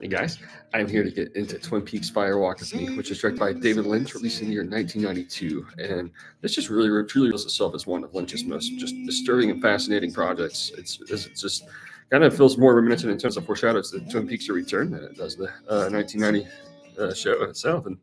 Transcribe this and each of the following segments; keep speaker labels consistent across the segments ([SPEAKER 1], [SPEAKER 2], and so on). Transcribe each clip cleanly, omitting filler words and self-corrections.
[SPEAKER 1] Hey guys, I'm here to get into Twin Peaks Fire Walk with Me, which is directed by David Lynch, released in the year 1992. And this just really truly reveals itself as one of Lynch's most just disturbing and fascinating projects. It's just kind of feels more reminiscent in terms of foreshadows the Twin Peaks: A Return than it does the 1990 show itself. And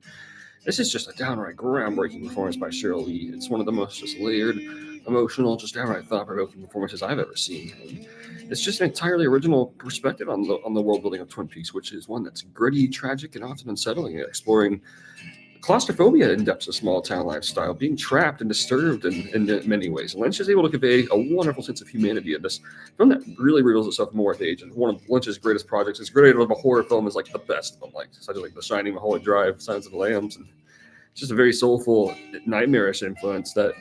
[SPEAKER 1] this is just a downright groundbreaking performance by Cheryl Lee. It's one of the most just layered, emotional, just downright thought-provoking performances I've ever seen. And it's just an entirely original perspective on the world building of Twin Peaks, which is one that's gritty, tragic, and often unsettling, exploring claustrophobia in depths of small town lifestyle, being trapped and disturbed in many ways. Lynch is able to convey a wonderful sense of humanity in this film that really reveals itself more with age. And one of Lynch's greatest projects is great of a horror film is like the best of them, like such as like The Shining, Mulholland Drive, Silence of the Lambs, and it's just a very soulful, nightmarish influence that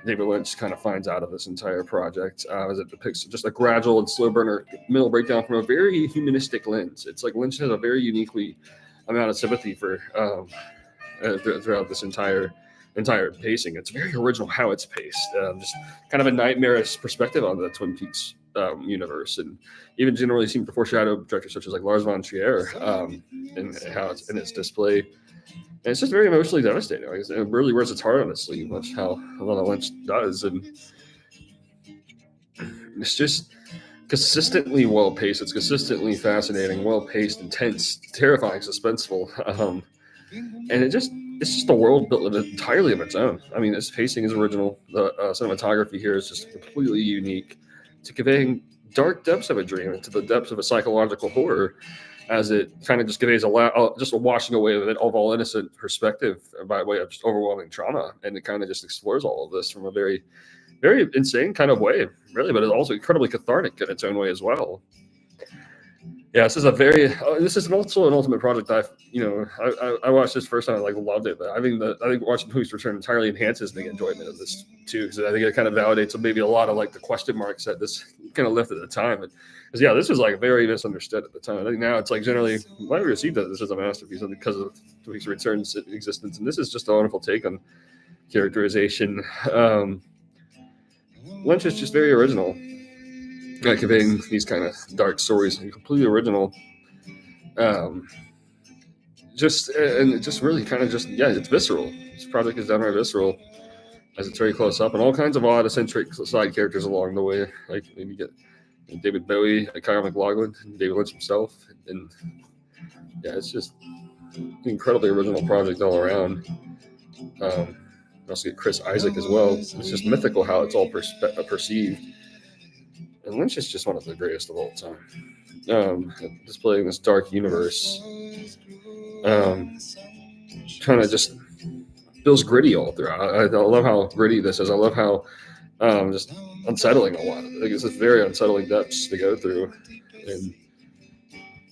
[SPEAKER 1] David Lynch kind of finds out of this entire project as it depicts just a gradual and slow burner mental breakdown from a very humanistic lens. It's like Lynch has a very uniquely amount of sympathy for throughout this entire pacing. It's very original how it's paced. Just kind of a nightmarish perspective on the Twin Peaks universe, and even generally seemed to foreshadow directors such as like Lars von Trier and how it's in its display. And it's just very emotionally devastating. Like, it really wears its heart on its sleeve, much how a lot of Lynch does, and it's just consistently well paced. It's consistently fascinating, well paced, intense, terrifying, suspenseful. And it's just a world built entirely of its own. I mean, its pacing is original. The cinematography here is just completely unique to conveying dark depths of a dream into the depths of a psychological horror, as it kind of just conveys just a washing away of all innocent perspective by way of just overwhelming trauma, and it kind of just explores all of this from a very, very insane kind of way, really, but it's also incredibly cathartic in its own way as well. Yeah, this is also an ultimate project. I watched this first time, I like loved it, but I think watching Who's Return entirely enhances the enjoyment of this too, because I think it kind of validates maybe a lot of like the question marks that this kind of left at the time. Because yeah, this was like very misunderstood at the time. I think now it's like generally widely received that this is a masterpiece because of Who's Return's existence, and this is just a wonderful take on characterization. Lynch is just very original, conveying these kind of dark stories, and completely original. Um, just really kind of just it's visceral. This project is downright visceral, as it's very close up, and all kinds of odd eccentric side characters along the way. Like you get David Bowie, Kyle MacLachlan, David Lynch himself, and yeah, it's just an incredibly original project all around. You also get Chris Isaac as well. It's just mythical how it's all perceived. And Lynch is just one of the greatest of all time. Displaying this dark universe, kind of just feels gritty all throughout. I love how gritty this is. I love how just unsettling a lot. Like, it's just very unsettling depths to go through, and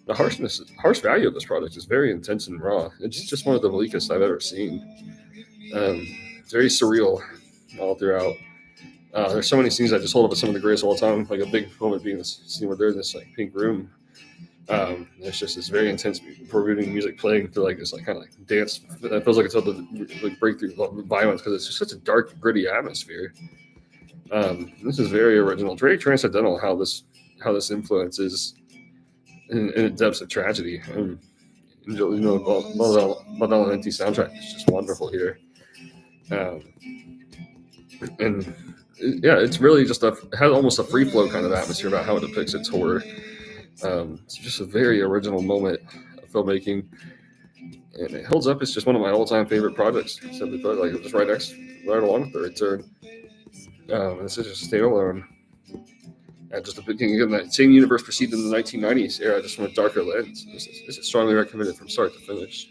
[SPEAKER 1] the harsh value of this project is very intense and raw. It's just one of the bleakest I've ever seen. It's very surreal all throughout. There's so many scenes that just hold up as some of the greatest of all time. Like a big moment being this scene where they're in this like pink room. There's just this very intense, brooding music playing through like this like kind of like dance. It feels like it's about to like break through violence because it's just such a dark, gritty atmosphere. This is very original. It's very transcendental how this influences in the depths of tragedy. Badalamenti soundtrack is just wonderful here. And yeah, it's really just has almost a free flow kind of atmosphere about how it depicts its horror. It's just a very original moment of filmmaking, and it holds up. It's just one of my all-time favorite projects. Simply put, like it was right along with The Return. This is just a standalone. Just depicting again that same universe perceived in the 1990s era, just from a darker lens. This is strongly recommended from start to finish.